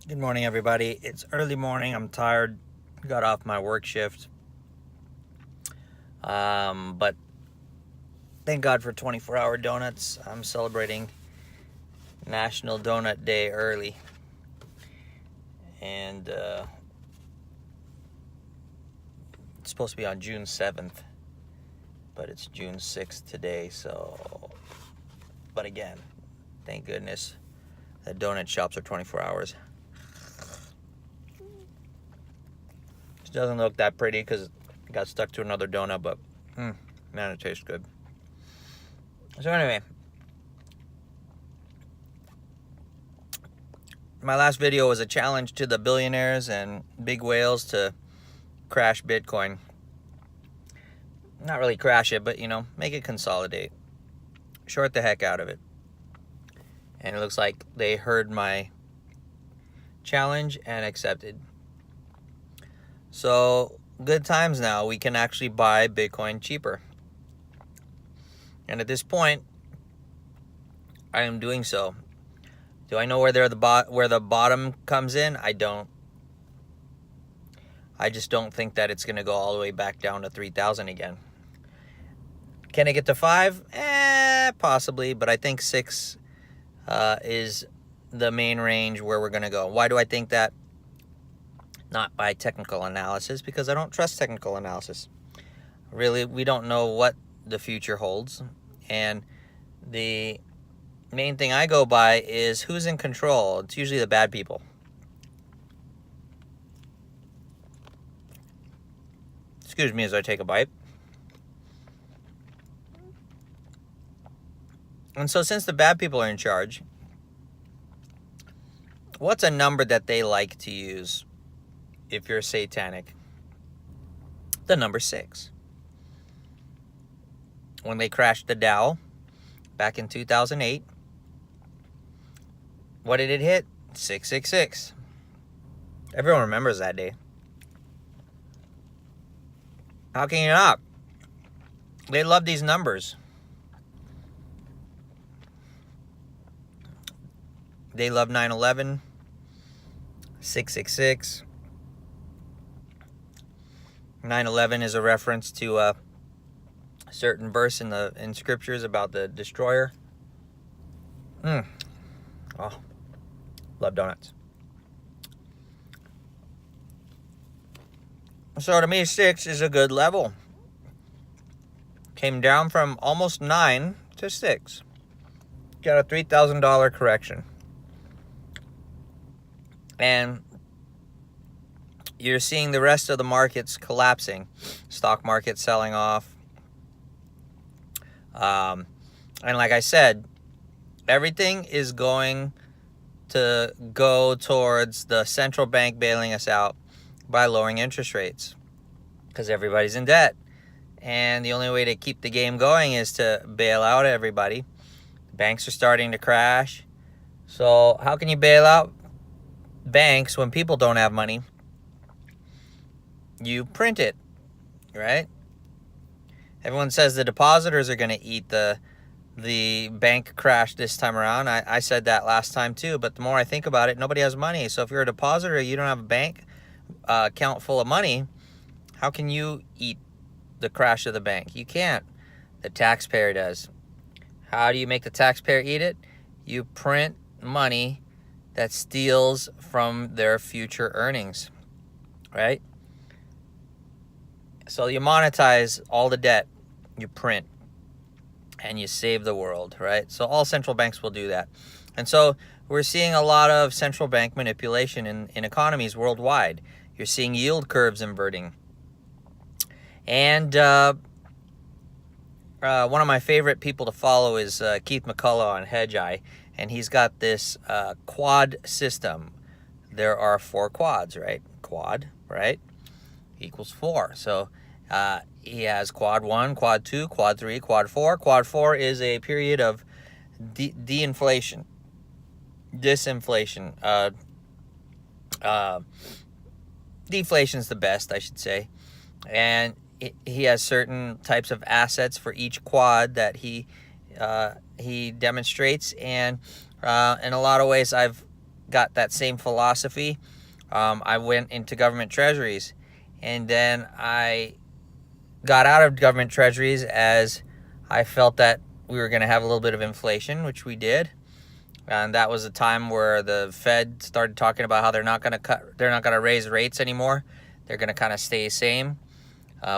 Good morning, everybody. It's early morning. I'm tired. Got off my work shift. But thank God for 24-hour donuts. I'm celebrating National Donut Day early. And it's supposed to be on June 7th. But it's June 6th today. But again, thank goodness that donut shops are 24 hours. It doesn't look that pretty because it got stuck to another donut, but man, it tastes good. So anyway, my last video was a challenge to the billionaires and big whales to crash Bitcoin. Not really crash it, but make it consolidate. Short the heck out of it. And it looks like they heard my challenge and accepted. So, good times now. We can actually buy Bitcoin cheaper. And at this point, I am doing so. Do I know where the bottom comes in? I don't. I just don't think that it's going to go all the way back down to 3,000 again. Can it get to 5? Possibly, but I think 6 is the main range where we're going to go. Why do I think that? Not by technical analysis, because I don't trust technical analysis. Really, we don't know what the future holds. And the main thing I go by is who's in control. It's usually the bad people. Excuse me as I take a bite. And so since the bad people are in charge, what's a number that they like to use if you're satanic? The number 6. When they crashed the Dow back in 2008, what did it hit? 666. Everyone remembers that day. How can you not? They love these numbers. They love 9/11, 666. 9/11 is a reference to a certain verse in scriptures about the destroyer. Oh, love donuts. So to me, 6 is a good level. Came down from almost 9 to 6. Got a $3,000 correction. And you're seeing the rest of the markets collapsing. Stock market selling off. And like I said, everything is going to go towards the central bank bailing us out by lowering interest rates. Because everybody's in debt. And the only way to keep the game going is to bail out everybody. Banks are starting to crash. So how can you bail out banks when people don't have money? You print it, right? Everyone says the depositors are going to eat the bank crash this time around. I said that last time too, but the more I think about it, nobody has money. So if you're a depositor, you don't have a bank account full of money, how can you eat the crash of the bank? You can't. The taxpayer does. How do you make the taxpayer eat it? You print money that steals from their future earnings, right? So you monetize all the debt you print and you save the world, right? So all central banks will do that. And so we're seeing a lot of central bank manipulation in economies worldwide. You're seeing yield curves inverting. And one of my favorite people to follow is Keith McCullough on Hedgeye. And he's got this quad system. There are 4 quads, right? Quad, right? Equals 4. So he has quad 1, quad 2, quad 3, quad 4. Quad 4 is a period of disinflation. Deflation is the best, I should say. And he has certain types of assets for each quad that he demonstrates, and in a lot of ways I've got that same philosophy, I went into government treasuries, and then I got out of government treasuries as I felt that we were going to have a little bit of inflation, which we did. And that was a time where the Fed started talking about how they're not going to raise rates anymore. They're going to kind of stay the same.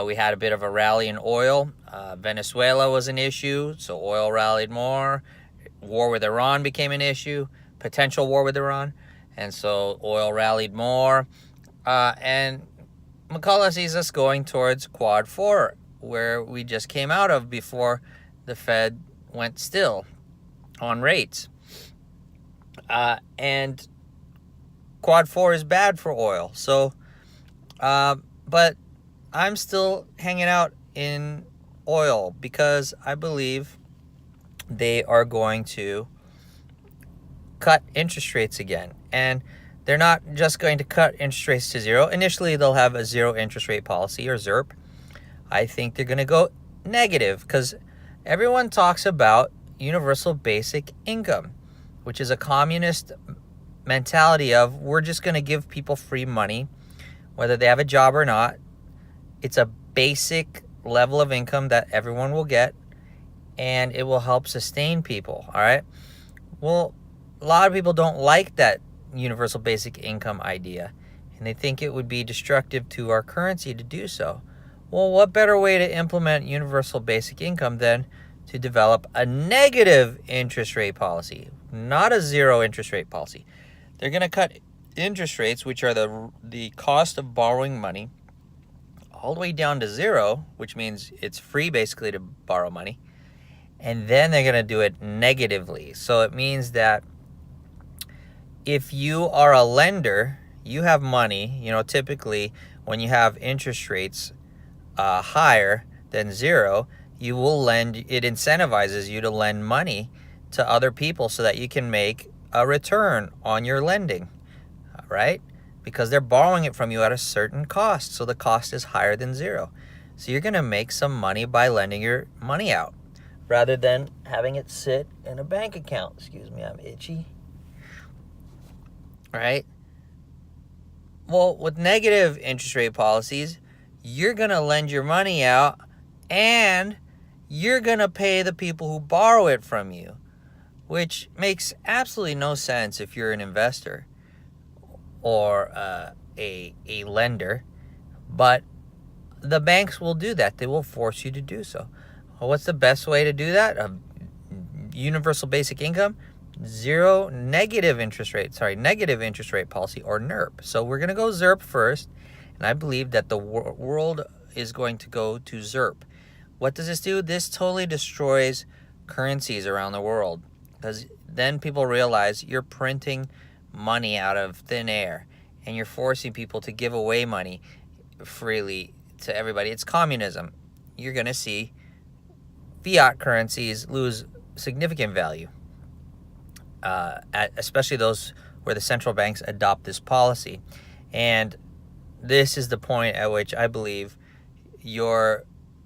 We had a bit of a rally in oil. Venezuela was an issue, so oil rallied more. War with Iran became an issue, potential war with Iran, and so oil rallied more. And McCullough sees us going towards Quad 4, where we just came out of before the Fed went still on rates. And Quad 4 is bad for oil. So, but I'm still hanging out in oil because I believe they are going to cut interest rates again. And they're not just going to cut interest rates to zero. Initially, they'll have a zero interest rate policy, or ZIRP. I think they're going to go negative because everyone talks about universal basic income, which is a communist mentality of we're just going to give people free money, whether they have a job or not. It's a basic level of income that everyone will get, and it will help sustain people, all right? Well, a lot of people don't like that universal basic income idea, and they think it would be destructive to our currency to do so. Well, what better way to implement universal basic income than to develop a negative interest rate policy, not a zero interest rate policy? They're going to cut interest rates, which are the cost of borrowing money, all the way down to zero, which means it's free basically to borrow money. And then they're going to do it negatively. So it means that if you are a lender, you have money, typically when you have interest rates higher than zero, you will lend, it incentivizes you to lend money to other people so that you can make a return on your lending, right? Because they're borrowing it from you at a certain cost. So the cost is higher than zero. So you're going to make some money by lending your money out rather than having it sit in a bank account. Excuse me, I'm itchy. Right? Well, with negative interest rate policies, you're going to lend your money out and you're going to pay the people who borrow it from you, which makes absolutely no sense if you're an investor or a lender. But the banks will do that. They will force you to do so. Well, what's the best way to do that? Universal basic income, negative interest rate policy, or NIRP. So we're going to go ZIRP first, and I believe that the world is going to go to ZIRP. What does this do? This totally destroys currencies around the world, because then people realize you're printing money out of thin air and you're forcing people to give away money freely to everybody. It's communism. You're going to see fiat currencies lose significant value, especially those where the central banks adopt this policy. And this is the point at which I believe your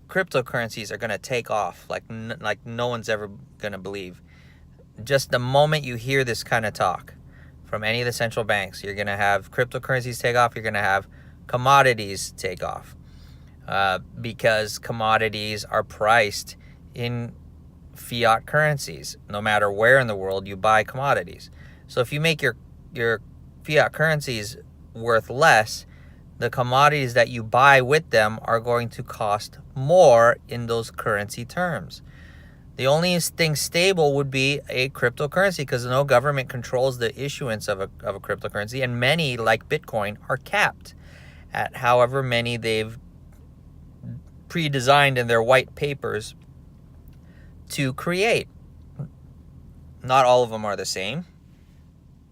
cryptocurrencies are going to take off like no one's ever going to believe. Just the moment you hear this kind of talk from any of the central banks, you're going to have cryptocurrencies take off. You're going to have commodities take off because commodities are priced in fiat currencies. No matter where in the world you buy commodities. So if you make your fiat currencies worth less, the commodities that you buy with them are going to cost more in those currency terms. The only thing stable would be a cryptocurrency because no government controls the issuance of a cryptocurrency, and many, like Bitcoin, are capped at however many they've pre-designed in their white papers to create. Not all of them are the same,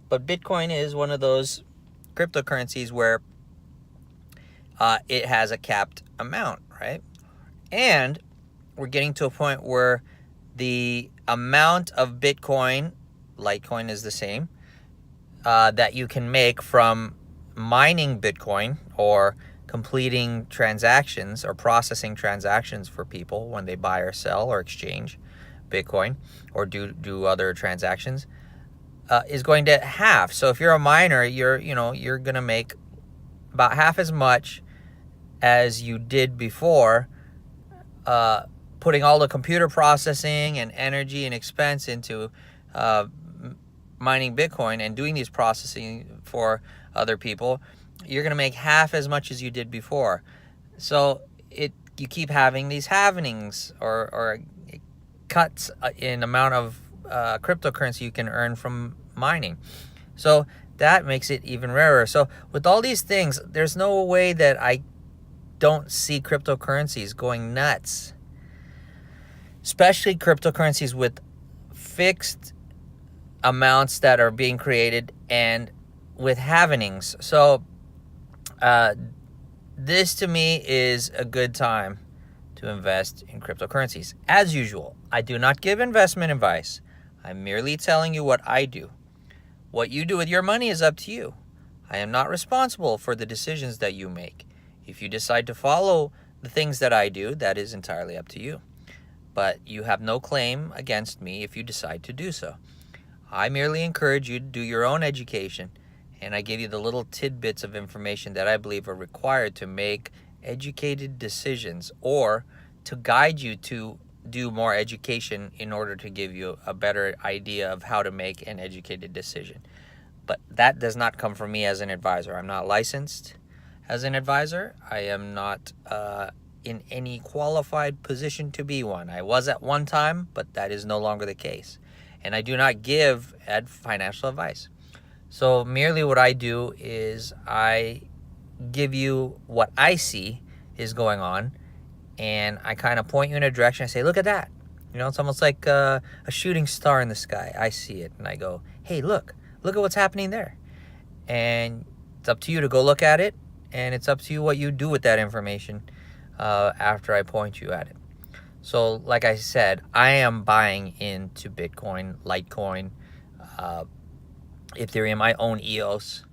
but Bitcoin is one of those cryptocurrencies where it has a capped amount, right? And we're getting to a point where the amount of Bitcoin, Litecoin is the same, that you can make from mining Bitcoin or completing transactions or processing transactions for people when they buy or sell or exchange Bitcoin or do other transactions. is going to half. So if you're a miner, you're going to make about half as much as you did before, putting all the computer processing and energy and expense into mining Bitcoin and doing these processing for other people. You're going to make half as much as you did before. So you keep having these halvenings or cuts in amount of cryptocurrency you can earn from mining. So that makes it even rarer. So with all these things, there's no way that I don't see cryptocurrencies going nuts, especially cryptocurrencies with fixed amounts that are being created and with halvenings. So this to me is a good time to invest in cryptocurrencies. As usual, I do not give investment advice. I'm merely telling you what I do. What you do with your money is up to you. I am not responsible for the decisions that you make. If you decide to follow the things that I do, that is entirely up to you. But you have no claim against me if you decide to do so. I merely encourage you to do your own education, and I give you the little tidbits of information that I believe are required to make educated decisions, or to guide you to do more education in order to give you a better idea of how to make an educated decision. But that does not come from me as an advisor. I'm not licensed as an advisor. I am not in any qualified position to be one. I was at one time, but that is no longer the case. And I do not give financial advice. So merely what I do is I give you what I see is going on, and I kind of point you in a direction. I say, look at that. It's almost like a shooting star in the sky. I see it, and I go, hey, look at what's happening there. And it's up to you to go look at it, and it's up to you what you do with that information after I point you at it. So like I said, I am buying into Bitcoin, Litecoin, Ethereum. I own EOS.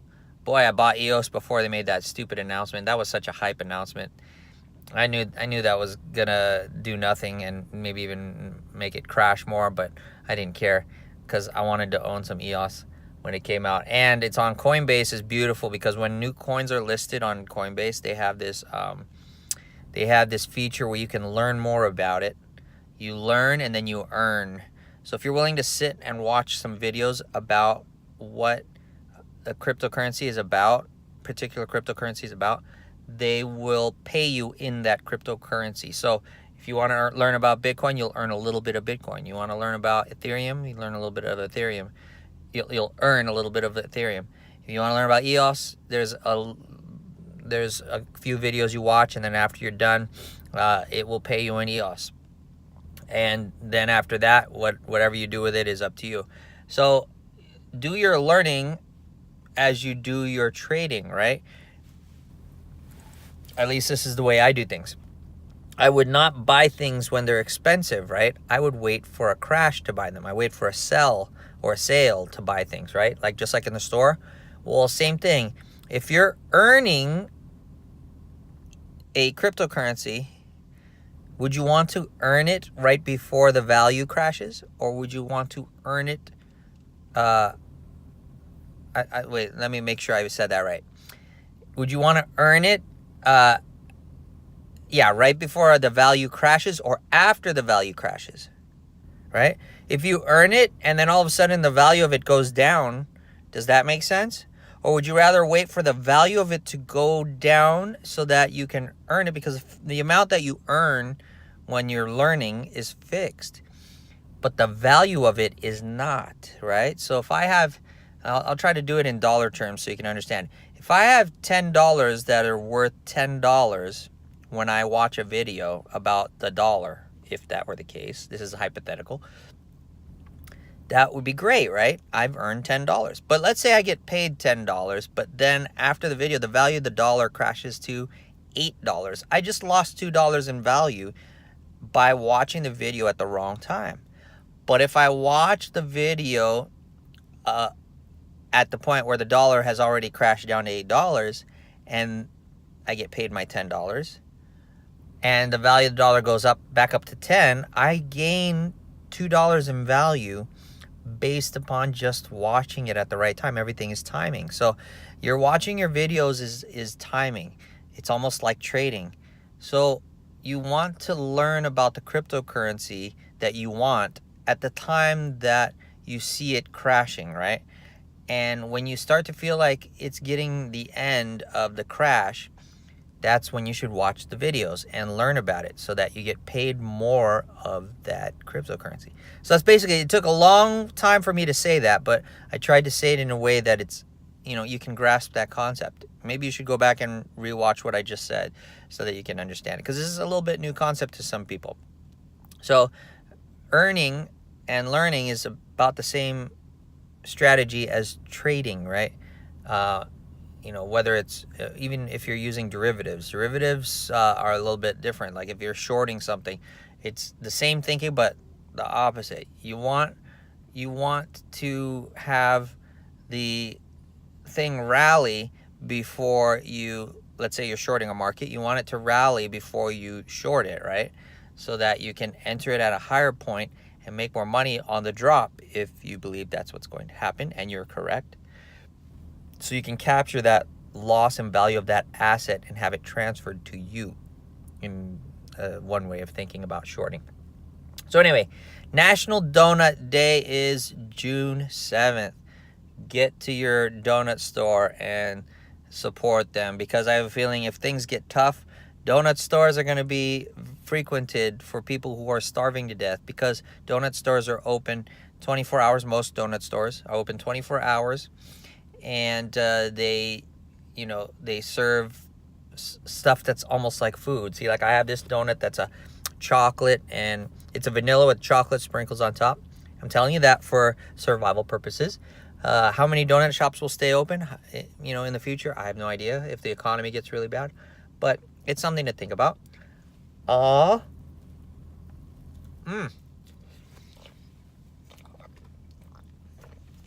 Boy, I bought EOS before they made that stupid announcement. That was such a hype announcement. I knew that was gonna do nothing and maybe even make it crash more, but I didn't care because I wanted to own some EOS when it came out. And it's on Coinbase is beautiful because when new coins are listed on Coinbase, they have this feature where you can learn more about it. You learn and then you earn. So if you're willing to sit and watch some videos about what a cryptocurrency is about, particular cryptocurrency is about, they will pay you in that cryptocurrency. So if you want to learn about Bitcoin, you'll earn a little bit of Bitcoin. You want to learn about Ethereum, you learn a little bit of Ethereum. You'll earn a little bit of Ethereum. If you want to learn about EOS, there's a few videos you watch, and then after you're done, it will pay you in EOS. And then after that, whatever you do with it is up to you. So do your learning as you do your trading, right? At least this is the way I do things. I would not buy things when they're expensive, right? I would wait for a crash to buy them. I wait for a sell or a sale to buy things, right? Just like in the store. Well, same thing. If you're earning a cryptocurrency, would you want to earn it right before the value crashes, or would you want to earn it? Wait, let me make sure I said that right. Would you want to earn it? Right before the value crashes or after the value crashes, right? If you earn it and then all of a sudden the value of it goes down, does that make sense? Or would you rather wait for the value of it to go down so that you can earn it? Because the amount that you earn when you're learning is fixed, but the value of it is not, right? So if I have, I'll try to do it in dollar terms so you can understand. If I have $10 that are worth $10 when I watch a video about the dollar, if that were the case, this is hypothetical, that would be great, right? I've earned $10. But let's say I get paid $10, but then after the video, the value of the dollar crashes to $8. I just lost $2 in value by watching the video at the wrong time. But if I watch the video at the point where the dollar has already crashed down to $8 and I get paid my $10 and the value of the dollar goes back up to 10, I gain $2 in value based upon just watching it at the right time. Everything is timing. So you're watching your videos is timing. It's almost like trading. So you want to learn about the cryptocurrency that you want at the time that you see it crashing, right? And when you start to feel like it's getting the end of the crash, that's when you should watch the videos and learn about it so that you get paid more of that cryptocurrency. So that's basically, it took a long time for me to say that, but I tried to say it in a way that it's, you can grasp that concept. Maybe you should go back and rewatch what I just said so that you can understand it, because this is a little bit new concept to some people. So earning and learning is about the same strategy as trading, right? Whether it's even if you're using derivatives are a little bit different. Like if you're shorting something, it's the same thinking but the opposite. You want to have the thing rally before you, let's say you're shorting a market, you want it to rally before you short it, right? So that you can enter it at a higher point and make more money on the drop if you believe that's what's going to happen and you're correct. So you can capture that loss in value of that asset and have it transferred to you, in one way of thinking about shorting. So anyway, National Donut Day is June 7th. Get to your donut store and support them, because I have a feeling if things get tough, donut stores are going to be frequented for people who are starving to death, because donut stores are open 24 hours. Most donut stores are open 24 hours. And they serve stuff that's almost like food. See, like I have this donut that's a chocolate, and it's a vanilla with chocolate sprinkles on top. I'm telling you that for survival purposes. How many donut shops will stay open, in the future? I have no idea if the economy gets really bad, but it's something to think about.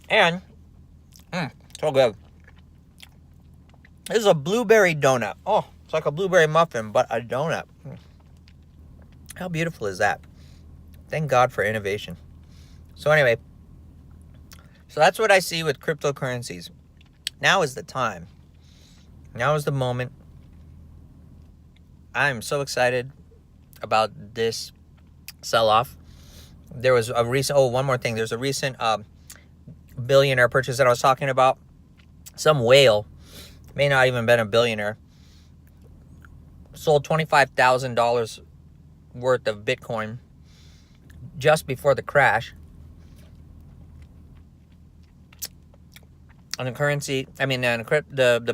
And so good. This is a blueberry donut. Oh, it's like a blueberry muffin, but a donut. How beautiful is that? Thank God for innovation. So anyway, so that's what I see with cryptocurrencies. Now is the time. Now is the moment. I'm so excited about this sell-off. There was a recent, one more thing. There's a recent billionaire purchase that I was talking about. Some whale, may not even been a billionaire, sold $25,000 worth of Bitcoin just before the crash. And the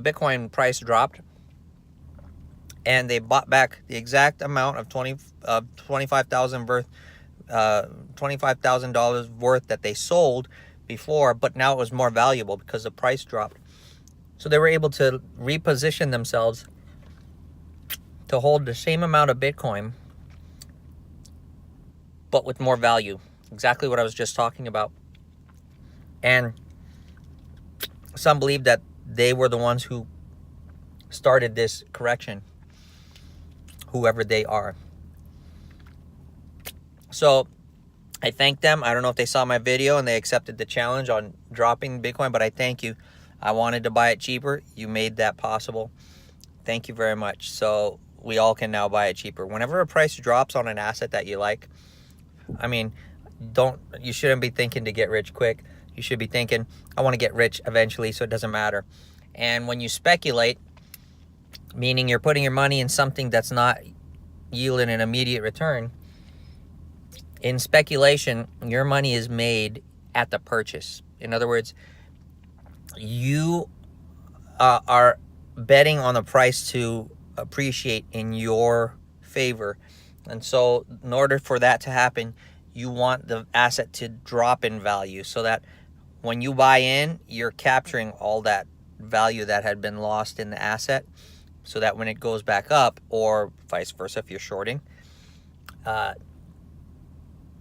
Bitcoin price dropped, and they bought back the exact amount of $25,000 worth that they sold before, but now it was more valuable because the price dropped. So they were able to reposition themselves to hold the same amount of Bitcoin, but with more value. Exactly what I was just talking about. And some believe that they were the ones who started this correction, whoever they are. So I thank them. I don't know if they saw my video and they accepted the challenge on dropping Bitcoin, but I thank you. I wanted to buy it cheaper. You made that possible. Thank you very much. So we all can now buy it cheaper. Whenever a price drops on an asset that you like, you shouldn't be thinking to get rich quick. You should be thinking, I want to get rich eventually, so it doesn't matter. And when you speculate, meaning you're putting your money in something that's not yielding an immediate return, in speculation, your money is made at the purchase. In other words, you are betting on the price to appreciate in your favor. And so in order for that to happen, you want the asset to drop in value so that when you buy in, you're capturing all that value that had been lost in the asset, so that when it goes back up, or vice versa if you're shorting,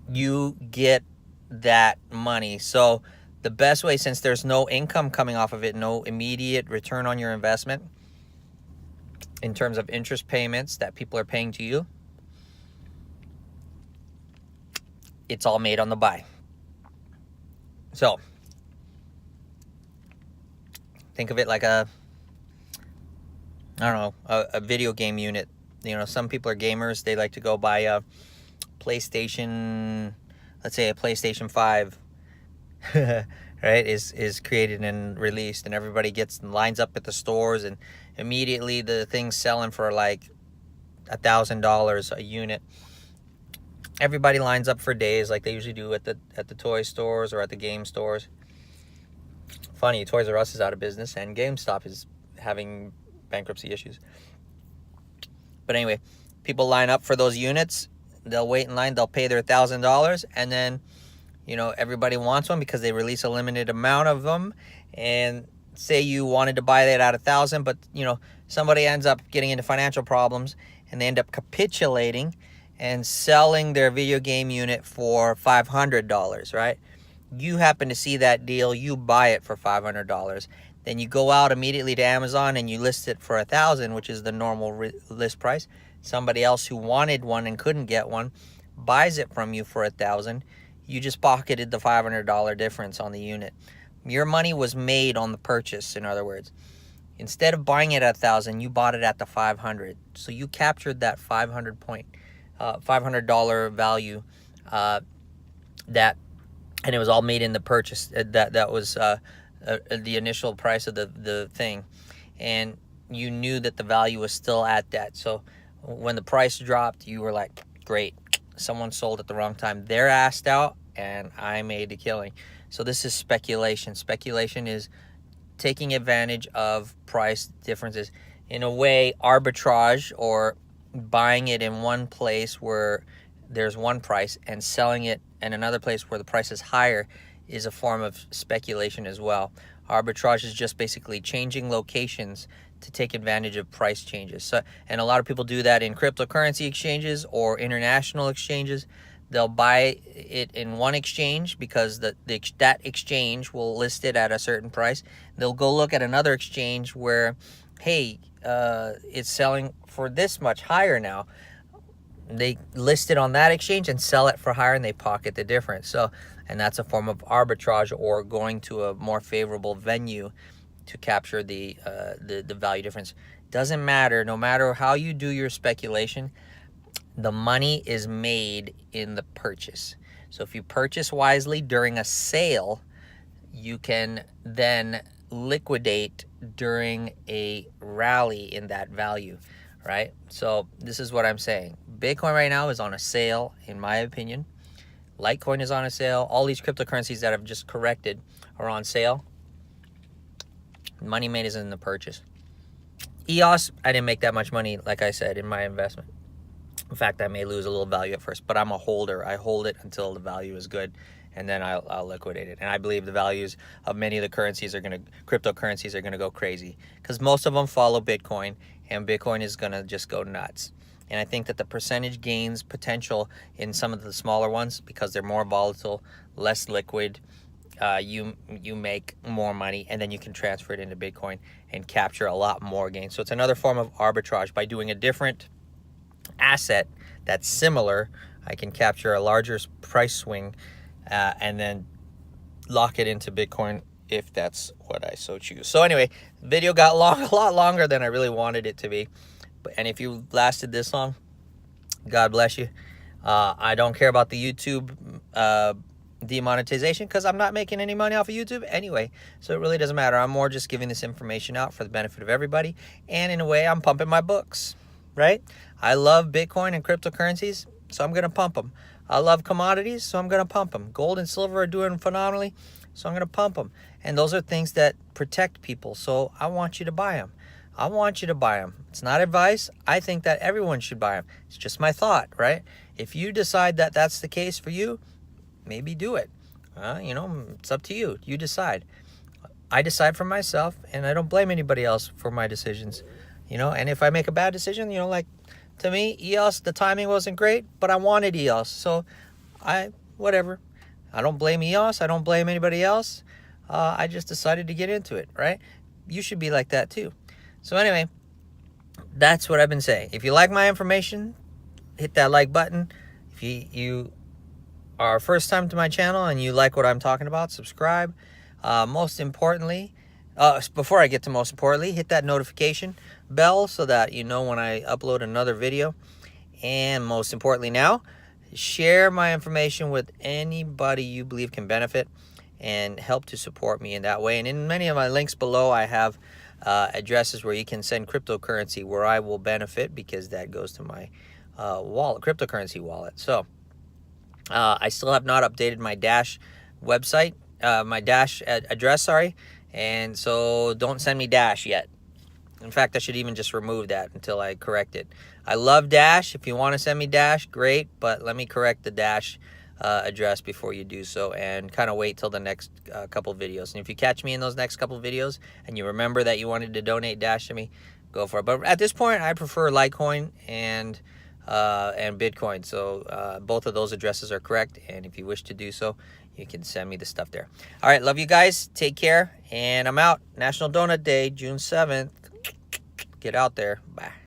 you get that money. So the best way, since there's no income coming off of it, no immediate return on your investment in terms of interest payments that people are paying to you, it's all made on the buy. So think of it like a video game unit. Some people are gamers. They like to go buy a PlayStation, let's say a PlayStation 5, right, is created and released, and everybody lines up at the stores, and immediately the thing's selling for like $1,000 a unit. Everybody lines up for days like they usually do at the toy stores or at the game stores. Funny, Toys R Us is out of business and GameStop is having bankruptcy issues. But anyway, people line up for those units. They'll wait in line. They'll pay their $1,000, and then everybody wants one because they release a limited amount of them. And say you wanted to buy that at $1,000, but somebody ends up getting into financial problems, and they end up capitulating and selling their video game unit for $500, right? You happen to see that deal, you buy it for $500. Then you go out immediately to Amazon and you list it for $1,000, which is the normal list price. Somebody else who wanted one and couldn't get one buys it from you for $1,000. You just pocketed the $500 difference on the unit. Your money was made on the purchase, in other words. Instead of buying it at $1,000, you bought it at the $500. So you captured that $500 value and it was all made in the purchase. That was the initial price of the thing, and you knew that the value was still at that. So when the price dropped, you were like, great, someone sold at the wrong time. They're asked out and I made the killing. So this is speculation. Speculation is taking advantage of price differences. In a way, arbitrage, or buying it in one place where there's one price and selling it in another place where the price is higher, is a form of speculation as well. Arbitrage is just basically changing locations to take advantage of price changes. And a lot of people do that in cryptocurrency exchanges or international exchanges. They'll buy it in one exchange because that exchange will list it at a certain price. They'll go look at another exchange where, hey, it's selling for this much higher now. They list it on that exchange and sell it for higher, and they pocket the difference. And that's a form of arbitrage, or going to a more favorable venue to capture the value difference. Doesn't matter. No matter how you do your speculation, the money is made in the purchase. So if you purchase wisely during a sale, you can then liquidate during a rally in that value, right? So this is what I'm saying. Bitcoin right now is on a sale, in my opinion. Litecoin is on a sale. All these cryptocurrencies that have just corrected are on sale. Money made is in the purchase. EOS, I didn't make that much money, like I said, in my investment. In fact, I may lose a little value at first, but I'm a holder. I hold it until the value is good, and then I'll liquidate it. And I believe the values of many of the cryptocurrencies are gonna go crazy, because most of them follow Bitcoin, and Bitcoin is gonna just go nuts. And I think that the percentage gains potential in some of the smaller ones, because they're more volatile, less liquid, you make more money, and then you can transfer it into Bitcoin and capture a lot more gains. So it's another form of arbitrage. By doing a different asset that's similar, I can capture a larger price swing and then lock it into Bitcoin if that's what I so choose. So anyway, the video got a lot longer than I really wanted it to be. And if you lasted this long, God bless you. I don't care about the YouTube demonetization, because I'm not making any money off of YouTube anyway. So it really doesn't matter. I'm more just giving this information out for the benefit of everybody. And in a way, I'm pumping my books, right? I love Bitcoin and cryptocurrencies, so I'm going to pump them. I love commodities, so I'm going to pump them. Gold and silver are doing phenomenally, so I'm going to pump them. And those are things that protect people, so I want you to buy them. I want you to buy them. It's not advice. I think that everyone should buy them. It's just my thought, right? If you decide that that's the case for you, maybe do it. It's up to you. You decide. I decide for myself, and I don't blame anybody else for my decisions. And if I make a bad decision, like to me, EOS, the timing wasn't great, but I wanted EOS. So whatever. I don't blame EOS. I don't blame anybody else. I just decided to get into it, right? You should be like that too. So anyway, that's what I've been saying. If you like my information, hit that like button. If you are first time to my channel and you like what I'm talking about, subscribe. Most importantly, before I get to most importantly, hit that notification bell so that you know when I upload another video. And most importantly now, share my information with anybody you believe can benefit and help to support me in that way. And in many of my links below, I have addresses where you can send cryptocurrency where I will benefit, because that goes to my wallet, cryptocurrency wallet. So I still have not updated my Dash website, my Dash address, sorry. And so don't send me Dash yet. In fact, I should even just remove that until I correct it. I love Dash. If you want to send me Dash, great. But let me correct the Dash address before you do so, and kind of wait till the next couple videos. And if you catch me in those next couple videos and you remember that you wanted to donate Dash to me, go for it. But at this point, I prefer Litecoin and Bitcoin. So both of those addresses are correct. And if you wish to do so, you can send me the stuff there. All right, love you guys. Take care. And I'm out. National Donut Day, June 7th. Get out there. Bye.